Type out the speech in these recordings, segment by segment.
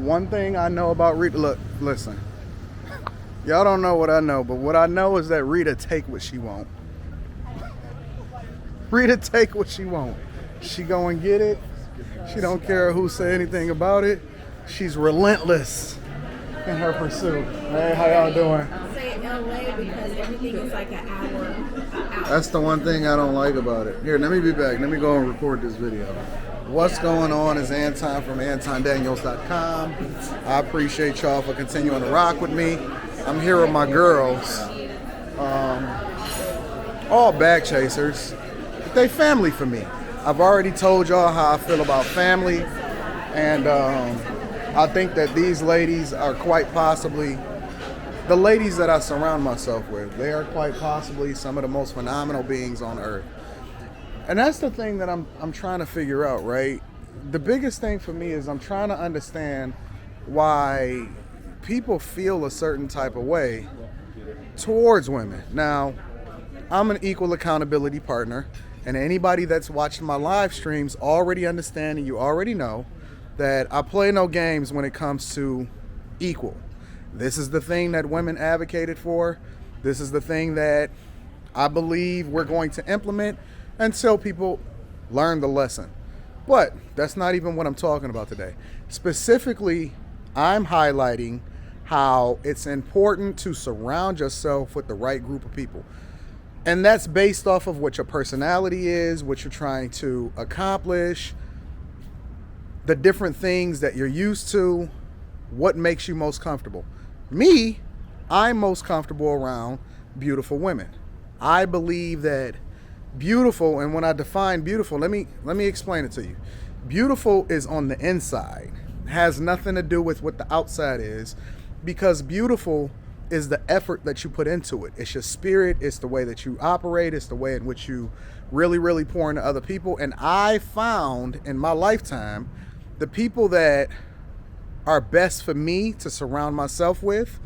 One thing I know about Rita, look, listen. Y'all don't know what I know, but what I know is that Rita take what she want. Rita take what she want. She go and get it. She don't care who say anything about it. She's relentless in her pursuit. Hey, how y'all doing? I'll say LA because everything is like an hour out. That's the one thing I don't like about it. Here, let me be back. Let me go and record this video. What's going on is Anton from AntonDaniels.com. I appreciate y'all for continuing to rock with me. I'm here with my girls. All bag chasers. They family for me. I've already told y'all how I feel about family. And I think that these ladies are quite possibly the ladies that I surround myself with. They are quite possibly some of the most phenomenal beings on earth. And that's the thing that I'm trying to figure out, right? The biggest thing for me is I'm trying to understand why people feel a certain type of way towards women. Now, I'm an equal accountability partner, and anybody that's watching my live streams already understand, and you already know that I play no games when it comes to equal. This is the thing that women advocated for. This is the thing that I believe we're going to implement until people learn the lesson. But that's not even what I'm talking about today. Specifically, I'm highlighting how it's important to surround yourself with the right group of people. And that's based off of what your personality is, what you're trying to accomplish, the different things that you're used to, what makes you most comfortable. Me, I'm most comfortable around beautiful women. I believe that beautiful, and when I define beautiful, let me explain it to you. Beautiful is on the inside. It has nothing to do with what the outside is, because beautiful is the effort that you put into it. It's your spirit, it's the way that you operate, it's the way in which you really, really pour into other people. And I found in my lifetime, the people that are best for me to surround myself with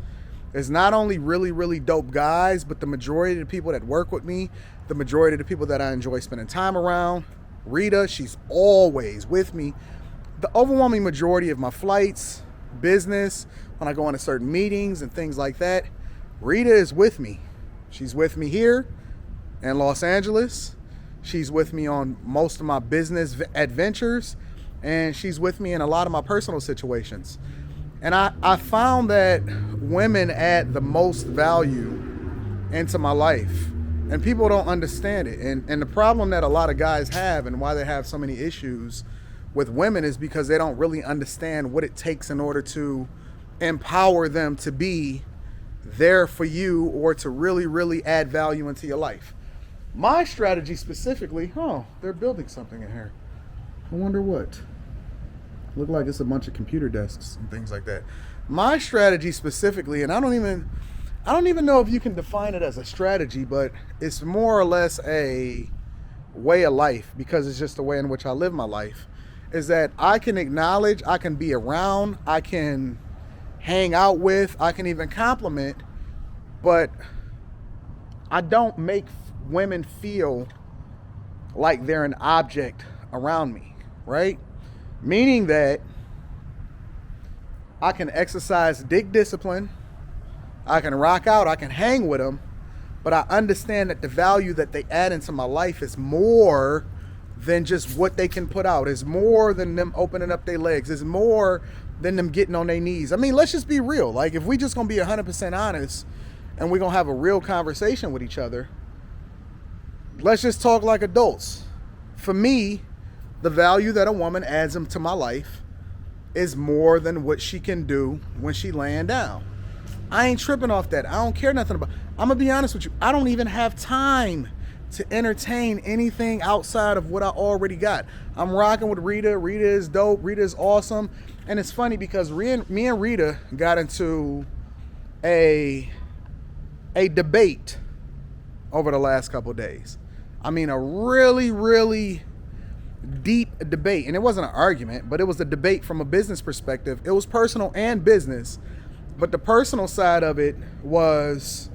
is not only really, really dope guys, but the majority of the people that work with me, the majority of the people that I enjoy spending time around. Rita, she's always with me. The overwhelming majority of my flights, business, when I go into certain meetings and things like that, Rita is with me. She's with me here in Los Angeles. She's with me on most of my business adventures, and she's with me in a lot of my personal situations. And I found that women add the most value into my life, and people don't understand it. And the problem that a lot of guys have, and why they have so many issues with women, is because they don't really understand what it takes in order to empower them to be there for you, or to really, really add value into your life. My strategy specifically, they're building something in here. I wonder what. Look like it's a bunch of computer desks and things like that. My strategy specifically, and I don't even know if you can define it as a strategy, but it's more or less a way of life, because it's just the way in which I live my life, is that I can acknowledge, I can be around, I can hang out with, I can even compliment, but I don't make women feel like they're an object around me, right? Meaning that I can exercise dick discipline, I can rock out, I can hang with them, but I understand that the value that they add into my life is more than just what they can put out. It's more than them opening up their legs. It's more than them getting on their knees. I mean, let's just be real. Like, if we just gonna be 100% honest and we're gonna have a real conversation with each other, let's just talk like adults. For me, the value that a woman adds into my life is more than what she can do when she laying down. I ain't tripping off that. I don't care nothing about. I'm gonna be honest with you. I don't even have time to entertain anything outside of what I already got. I'm rocking with Rita. Rita is dope. Rita is awesome. And it's funny because me and Rita got into a debate over the last couple of days. I mean, a really, really deep debate. And it wasn't an argument, but it was a debate from a business perspective. It was personal and business. But the personal side of it was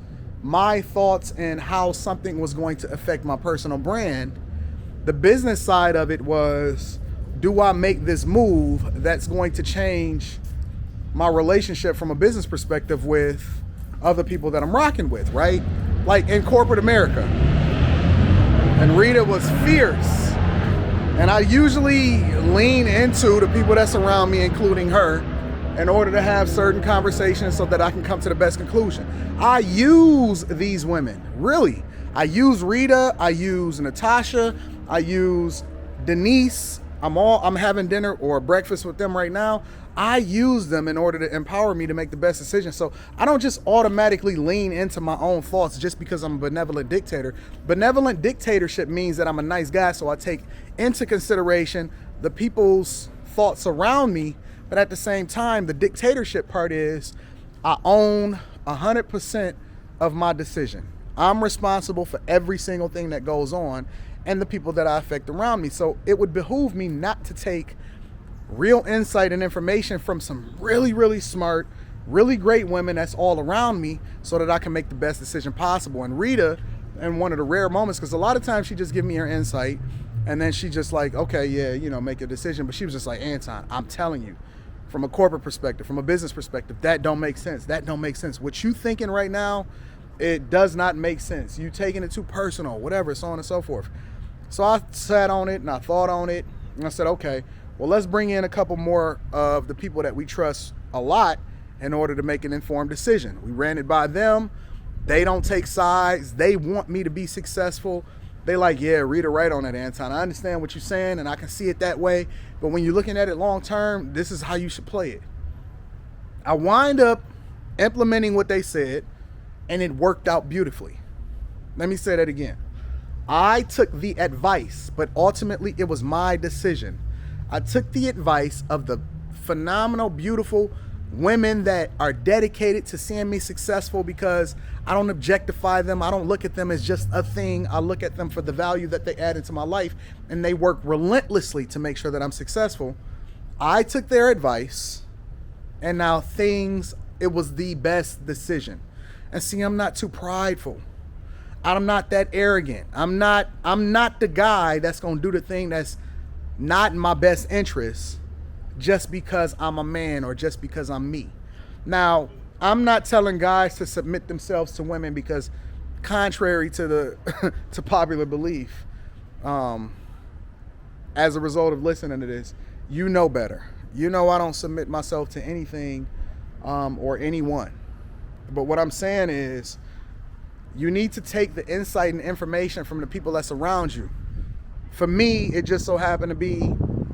my thoughts and how something was going to affect my personal brand. The business side of it was, do I make this move that's going to change my relationship from a business perspective with other people that I'm rocking with, right? Like in corporate America. And Rita was fierce. And I usually lean into the people that surround me, including her, in order to have certain conversations so that I can come to the best conclusion. I use these women, really. I use Rita, I use Natasha, I use Denise. I'm having dinner or breakfast with them right now. I use them in order to empower me to make the best decision. So I don't just automatically lean into my own thoughts just because I'm a benevolent dictator. Benevolent dictatorship means that I'm a nice guy, so I take into consideration the people's thoughts around me. But at the same time, the dictatorship part is I own 100% of my decision. I'm responsible for every single thing that goes on and the people that I affect around me. So it would behoove me not to take real insight and information from some really, really smart, really great women that's all around me so that I can make the best decision possible. And Rita, in one of the rare moments, because a lot of times she just give me her insight and then she just like, okay, yeah, make a decision. But she was just like, Anton, I'm telling you, from a corporate perspective, from a business perspective, that don't make sense. That don't make sense. What you thinking right now, it does not make sense. You taking it too personal, whatever, so on and so forth. So I sat on it and I thought on it and I said, okay, well, let's bring in a couple more of the people that we trust a lot in order to make an informed decision. We ran it by them. They don't take sides. They want me to be successful. They like, yeah, Rita right on that, Anton. I understand what you're saying and I can see it that way. But when you're looking at it long term, this is how you should play it. I wind up implementing what they said and it worked out beautifully. Let me say that again. I took the advice, but ultimately it was my decision. I took the advice of the phenomenal, beautiful women that are dedicated to seeing me successful because I don't objectify them. I don't look at them as just a thing. I look at them for the value that they add into my life, and they work relentlessly to make sure that I'm successful. I took their advice, and now it was the best decision. And see, I'm not too prideful. I'm not that arrogant. I'm not the guy that's going to do the thing that's not in my best interest just because I'm a man or just because I'm me. Now, I'm not telling guys to submit themselves to women because contrary to the to popular belief, as a result of listening to this, you know better. You know I don't submit myself to anything or anyone. But what I'm saying is you need to take the insight and information from the people that's around you. For me, it just so happened to be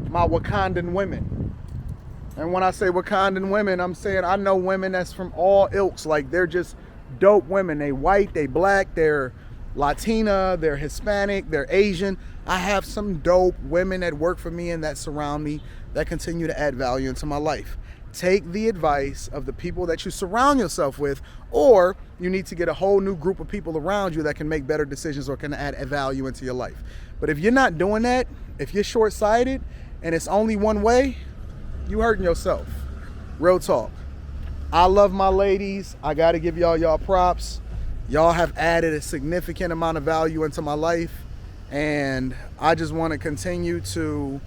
my Wakandan women. And when I say Wakandan women, I'm saying I know women that's from all ilks. Like, they're just dope women. They white, they black, they're Latina, they're Hispanic, they're Asian. I have some dope women that work for me and that surround me that continue to add value into my life. Take the advice of the people that you surround yourself with, or you need to get a whole new group of people around you that can make better decisions or can add a value into your life. But if you're not doing that, if you're short-sighted and it's only one way, you hurting yourself. Real talk. I love my ladies. I got to give y'all props. Y'all have added a significant amount of value into my life, and I just want to continue to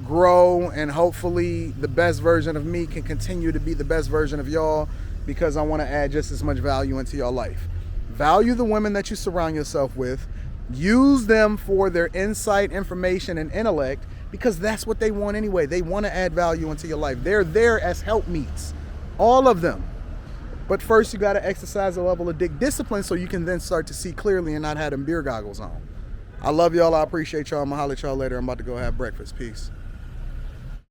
grow, and hopefully the best version of me can continue to be the best version of y'all, because I want to add just as much value into your life. Value the women that you surround yourself with. Use them for their insight, information, and intellect, because that's what they want anyway. They want to add value into your life. They're there as helpmeets, all of them. But first you got to exercise a level of discipline so you can then start to see clearly and not have them beer goggles on. I love y'all. I appreciate y'all. I'm going to holler at y'all later. I'm about to go have breakfast. Peace.